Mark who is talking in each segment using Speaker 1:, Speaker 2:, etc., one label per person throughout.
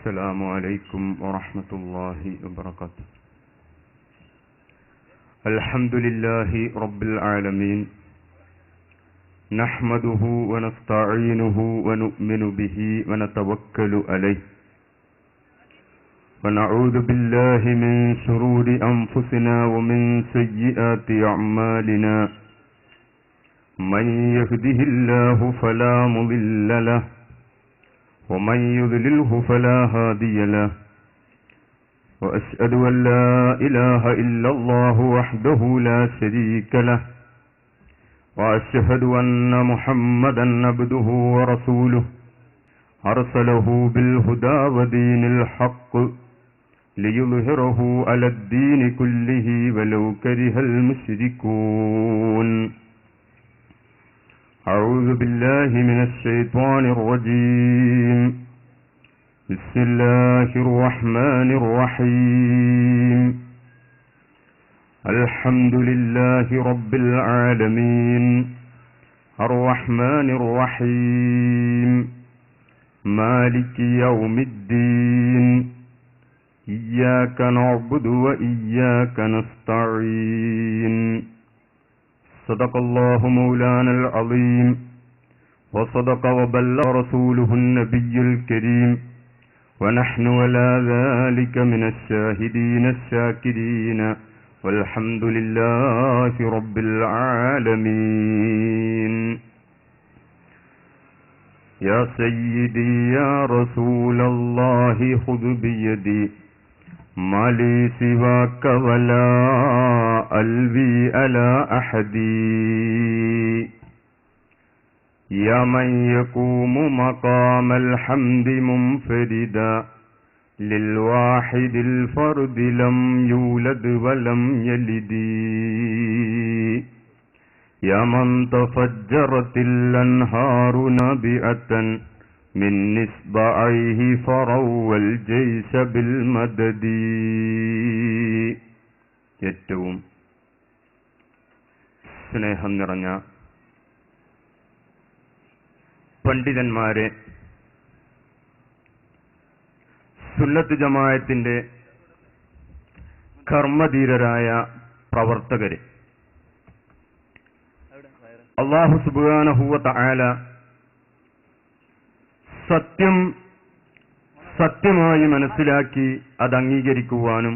Speaker 1: السلام عليكم ورحمة الله وبركاته. الحمد لله رب العالمين، نحمده ونستعينه ونؤمن به ونتوكل عليه، ونعوذ بالله من شرور أنفسنا ومن سيئات أعمالنا. من يهده الله فلا مضل له ومن يضلله فلا هادي له، وأشهد أن لا إله إلا الله وحده لا شريك له، وأشهد أن محمدا عبده ورسوله أرسله بالهدى ودين الحق ليظهره على الدين كله ولو كره المشركون. أعوذ بالله من الشيطان الرجيم. بسم الله الرحمن الرحيم. الحمد لله رب العالمين، الرحمن الرحيم، مالك يوم الدين، إياك نعبد وإياك نستعين. صدق الله مولانا العظيم، وصدق وبلغ رسوله النبي الكريم، ونحن على ذلك من الشاهدين الشاكرين، والحمد لله رب العالمين. يا سيدي يا رسول الله خذ بيدي، ما لي سواك ولا ألوي على أحد، يا من يقوم مقام الحمد منفردا للواحد الفرد لم يولد ولم يلد، يا من تفجرت الأنهار نابئة من إصبعيه فروى الجيش بالمدد. ഏറ്റവും സ്നേഹം നിറഞ്ഞ പണ്ഡിതന്മാരെ, സുന്നത്ത് ജമാഅത്തിന്റെ കർമ്മധീരരായ പ്രവർത്തകരെ, അല്ലാഹു സുബ്ഹാനഹു വ തആല സത്യം സത്യമായി മനസ്സിലാക്കി അത് അംഗീകരിക്കുവാനും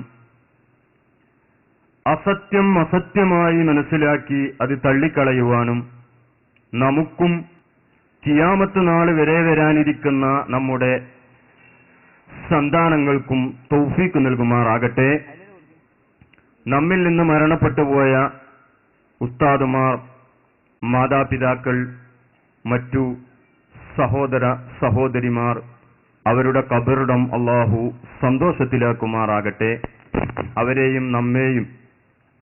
Speaker 1: അസത്യം അസത്യമായി മനസ്സിലാക്കി അത് തള്ളിക്കളയുവാനും നമുക്കും ഖിയാമത്ത് നാൾ വരെ വരാനിരിക്കുന്ന നമ്മുടെ സന്താനങ്ങൾക്കും തൗഫീഖ് നൽകുമാറാകട്ടെ. നമ്മിൽ നിന്ന് മരണപ്പെട്ടുപോയ ഉസ്താദുമാർ, മാതാപിതാക്കൾ, മറ്റു സഹോദര സഹോദരിമാർ, അവരുടെ ഖബറിടം അല്ലാഹു സന്തോഷത്തിലാക്കുമാറാകട്ടെ. അവരെയും നമ്മെയും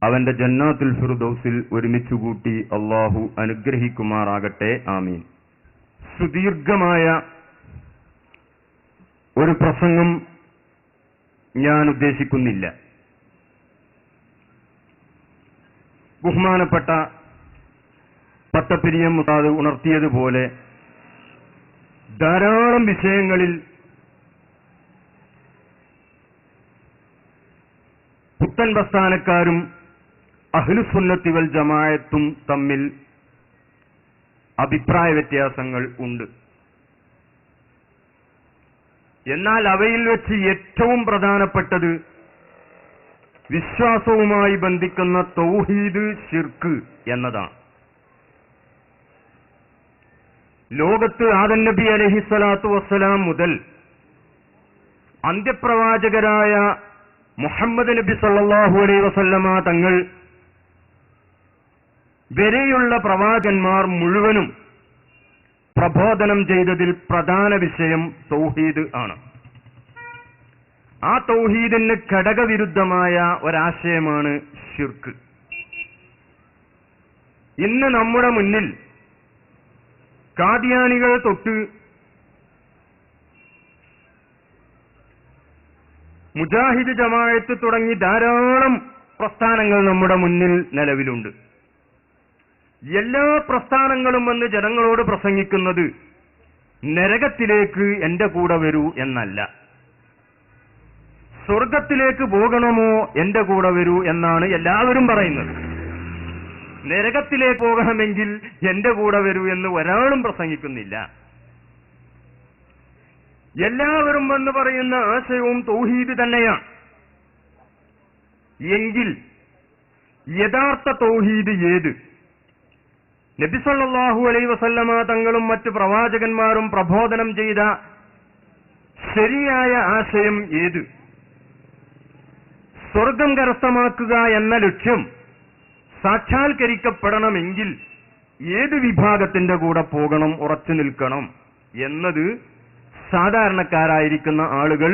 Speaker 1: അവന്റെ ജന്നാത്തുൽ ഫിർദൗസിൽ ഒരുമിച്ചുകൂട്ടി അല്ലാഹു അനുഗ്രഹിക്കുമാറാകട്ടെ. ആമീൻ. സുദീർഘമായ ഒരു പ്രസംഗം ഞാൻ ഉദ്ദേശിക്കുന്നില്ല. ബഹുമാനപ്പെട്ട പട്ടപ്പിരിയം ഉസ്താദ് ഉണർത്തിയതുപോലെ ധാരാളം വിഷയങ്ങളിൽ പുത്തൻ പ്രസ്ഥാനക്കാരും അഹ്ലുസുന്നത്തി വൽ ജമാഅത്തും തമ്മിൽ അഭിപ്രായ വ്യത്യാസങ്ങൾ ഉണ്ട്. എന്നാൽ അവയിൽ വെച്ച് ഏറ്റവും പ്രധാനപ്പെട്ടത് വിശ്വാസവുമായി ബന്ധിക്കുന്ന തൗഹീദ്, ശിർക്ക് എന്നതാണ്. ലോകത്ത് ആദം നബി അലൈഹിസ്സലാത്തു വസ്സലാം മുതൽ അന്ത്യപ്രവാചകരായ മുഹമ്മദ് നബി സല്ലല്ലാഹു അലൈഹി വസല്ലമ തങ്ങൾ വരെയുള്ള പ്രവാചകന്മാർ മുഴുവനും പ്രബോധനം ചെയ്തതിൽ പ്രധാന വിഷയം തൗഹീദ് ആണ്. ആ തൗഹീദിന് ഘടകവിരുദ്ധമായ ഒരാശയമാണ് ശിർക്ക്. ഇന്ന് നമ്മുടെ മുന്നിൽ ഖാദിയാനികൾ തൊട്ട് മുജാഹിദ് ജമാഅത്ത് തുടങ്ങി ധാരാളം പ്രസ്ഥാനങ്ങൾ നമ്മുടെ മുന്നിൽ നിലവിലുണ്ട്. എല്ലാ പ്രസ്ഥാനങ്ങളും വന്ന് ജനങ്ങളോട് പ്രസംഗിക്കുന്നത് നരകത്തിലേക്ക് എന്റെ കൂടെ വരൂ എന്നല്ല. സ്വർഗത്തിലേക്ക് പോകണമോ എന്റെ കൂടെ വരൂ എന്നാണ് എല്ലാവരും പറയുന്നത്. നരകത്തിലേക്ക് പോകണമെങ്കിൽ എന്റെ കൂടെ വരൂ എന്ന് ഒരാളും പ്രസംഗിക്കുന്നില്ല. എല്ലാവരും എന്ന് പറയുന്ന ആശയവും തൗഹീദ് തന്നെയാണ്. എങ്കിൽ യഥാർത്ഥ തൗഹീദ് ഏത്? നബി സല്ലല്ലാഹു അലൈഹി വസല്ലമ തങ്ങളും മറ്റു പ്രവാചകന്മാരും പ്രബോധനം ചെയ്ത ശരിയായ ആശയം ഏത്? സ്വർഗം കരസ്ഥമാക്കുക എന്ന ലക്ഷ്യം സാക്ഷാത്കരിക്കപ്പെടണമെങ്കിൽ ഏത് വിഭാഗത്തിന്റെ കൂടെ പോകണം, ഉറച്ചു നിൽക്കണം എന്നത് സാധാരണക്കാരായിരിക്കുന്ന ആളുകൾ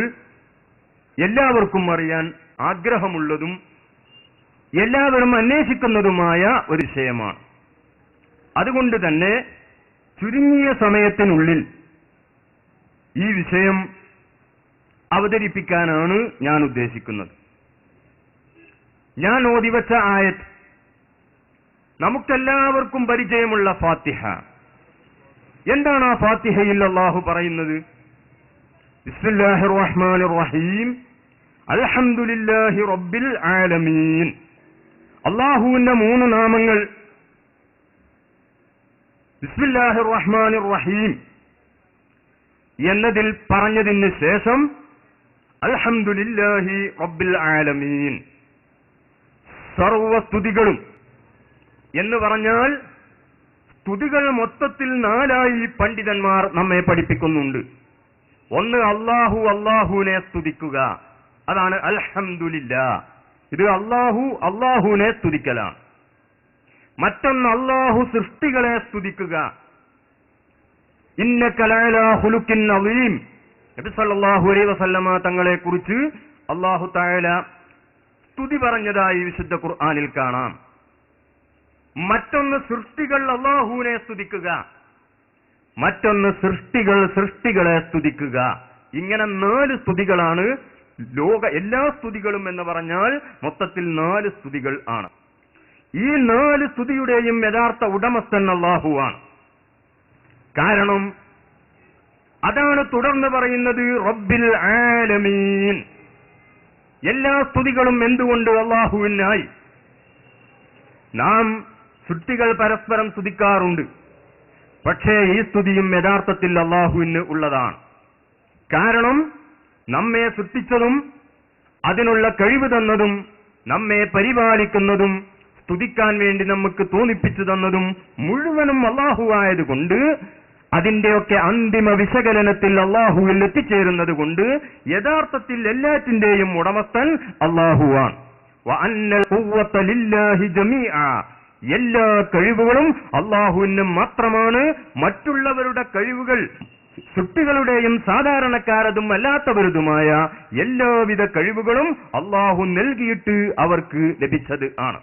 Speaker 1: എല്ലാവർക്കും അറിയാൻ ആഗ്രഹമുള്ളതും എല്ലാവരും അന്വേഷിക്കുന്നതുമായ ഒരു വിഷയമാണ്. അതുകൊണ്ട് തന്നെ ചുരുങ്ങിയ സമയത്തിനുള്ളിൽ ഈ വിഷയം അവതരിപ്പിക്കാനാണ് ഞാൻ ഉദ്ദേശിക്കുന്നത്. ഞാൻ ഓതിവച്ച ആയത്ത് നമുക്കെല്ലാവർക്കും പരിചയമുള്ള ഫാത്തിഹ. എന്താണ് ആ ഫാത്തിഹയിൽ അല്ലാഹു പറയുന്നത്? ബിസ്മില്ലാഹിർ റഹ്മാനിർ റഹീം അൽഹംദുലില്ലാഹി റബ്ബിൽ ആലമീൻ. അല്ലാഹുവിന്റെ 3 നാമങ്ങൾ ബിസ്മില്ലാഹിർ റഹ്മാനിർ റഹീം എന്നതിൽ പറഞ്ഞതിന് ശേഷം അൽഹംദുലില്ലാഹി റബ്ബിൽ ആലമീൻ. സർവസ്തുതികളും എന്ന് പറഞ്ഞാൽ സ്തുതികൾ മൊത്തത്തിൽ 4 പണ്ഡിതന്മാർ നമ്മെ പഠിപ്പിക്കുന്നുണ്ട്. ഒന്ന് അല്ലാഹുവിനെ സ്തുതിക്കുക, അതാണ് അൽഹംദുലില്ലാ. ഇത് അല്ലാഹുവിനെ സ്തുതിക്കലാണ്. മറ്റൊന്ന് അല്ലാഹു സൃഷ്ടികളെ സ്തുതിക്കുക. ഇന്നക ലഅലാ ഖുലുഖിൻ അളീം. നബി സല്ലല്ലാഹു അലൈഹി വസല്ലമ തങ്ങളെ കുറിച്ച് അല്ലാഹു തആല സ്തുതി പറഞ്ഞതായി വിശുദ്ധ ഖുർആനിൽ കാണാം. മറ്റൊന്ന് സൃഷ്ടികൾ അല്ലാഹുവിനെ സ്തുതിക്കുക, മറ്റൊന്ന് സൃഷ്ടികളെ സ്തുതിക്കുക. ഇങ്ങനെ 4 സ്തുതികളാണ് എല്ലാ സ്തുതികളും എന്ന് പറഞ്ഞാൽ മൊത്തത്തിൽ 4 സ്തുതികൾ ആണ്. ഈ 4 സ്തുതിയുടെയും യഥാർത്ഥ ഉടമസ്ഥൻ അല്ലാഹുവാണ്. കാരണം അതാണ് തുടർന്ന് പറയുന്നത് റബ്ബിൽ ആലമീൻ. എല്ലാ സ്തുതികളും എന്തുകൊണ്ട് അല്ലാഹുവിനായി? നാം സൃഷ്ടികൾ പരസ്പരം സ്തുതിക്കാറുണ്ട്, പക്ഷേ ഈ സ്തുതിയും യഥാർത്ഥത്തിൽ അല്ലാഹുവിന് ഉള്ളതാണ്. കാരണം നമ്മെ സൃഷ്ടിച്ചതും അതിനുള്ള കഴിവ് തന്നതും നമ്മെ പരിപാലിക്കുന്നതും സ്തുതിക്കാൻ വേണ്ടി നമുക്ക് തോന്നിപ്പിച്ചു തന്നതും മുഴുവനും അല്ലാഹുവായതുകൊണ്ട് അതിന്റെയൊക്കെ അന്തിമ വിശകലനത്തിൽ അല്ലാഹുവിൽ എത്തിച്ചേരുന്നത് കൊണ്ട് യഥാർത്ഥത്തിൽ എല്ലാറ്റിന്റെയും ഉടമസ്ഥൻ അല്ലാഹുവാണ്. വഅന്നൽ ഖുവ്വത ലില്ലാഹി ജമീഅ. എല്ലാ കഴിവുകളും അല്ലാഹുവിന് മാത്രമാണ്. മറ്റുള്ളവരുടെ കഴിവുകൾ സൃഷ്ടികളുടെയും സാധാരണക്കാരതും അല്ലാത്തവരുതുമായ എല്ലാവിധ കഴിവുകളും അല്ലാഹു നൽകിയിട്ട് അവർക്ക് ലഭിച്ചത് ആണ്.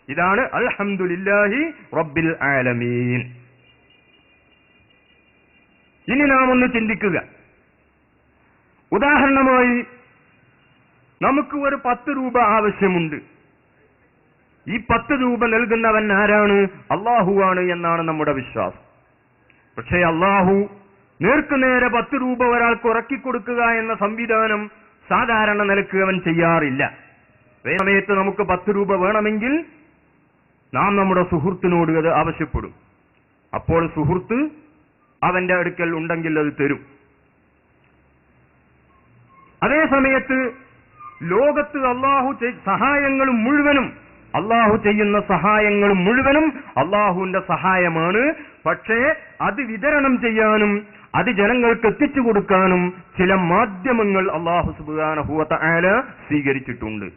Speaker 1: ഇതാണ് അൽഹംദുലില്ലാഹി റബ്ബിൽ ആലമീൻ. ഇനി നാം ഒന്ന് ചിന്തിക്കുക. ഉദാഹരണമായി നമുക്ക് ഒരു 10 രൂപ ആവശ്യമുണ്ട്. ഈ 10 രൂപ നൽകുന്നവൻ ആരാണ്? അല്ലാഹുവാണ് എന്നാണ് നമ്മുടെ വിശ്വാസം. പക്ഷേ അല്ലാഹു നേർക്കുനേരെ 10 രൂപ ഒരാൾക്ക് ഉറക്കിക്കൊടുക്കുക എന്ന സംവിധാനം സാധാരണ നിലക്ക് അവൻ ചെയ്യാറില്ല. അതേ സമയത്ത് നമുക്ക് 10 രൂപ വേണമെങ്കിൽ നാം നമ്മുടെ സുഹൃത്തിനോട് അത് ആവശ്യപ്പെടും. അപ്പോൾ സുഹൃത്ത് അവന്റെ അടുക്കൽ ഉണ്ടെങ്കിൽ അത് തരും. അതേ സമയത്ത് ലോകത്ത് അല്ലാഹു സഹായങ്ങളും മുഴുവനും അല്ലാഹു ചെയ്യുന്ന സഹായങ്ങളും മുഴുവനും അല്ലാഹുവിന്റെ സഹായമാണ്. പക്ഷേ അത് വിതരണം ചെയ്യാനും അത് ജനങ്ങൾക്ക് എത്തിച്ചു കൊടുക്കാനും ചില മാധ്യമങ്ങൾ അല്ലാഹു സുബ്ഹാനഹു വ തആല സ്വീകരിച്ചിട്ടുണ്ട്.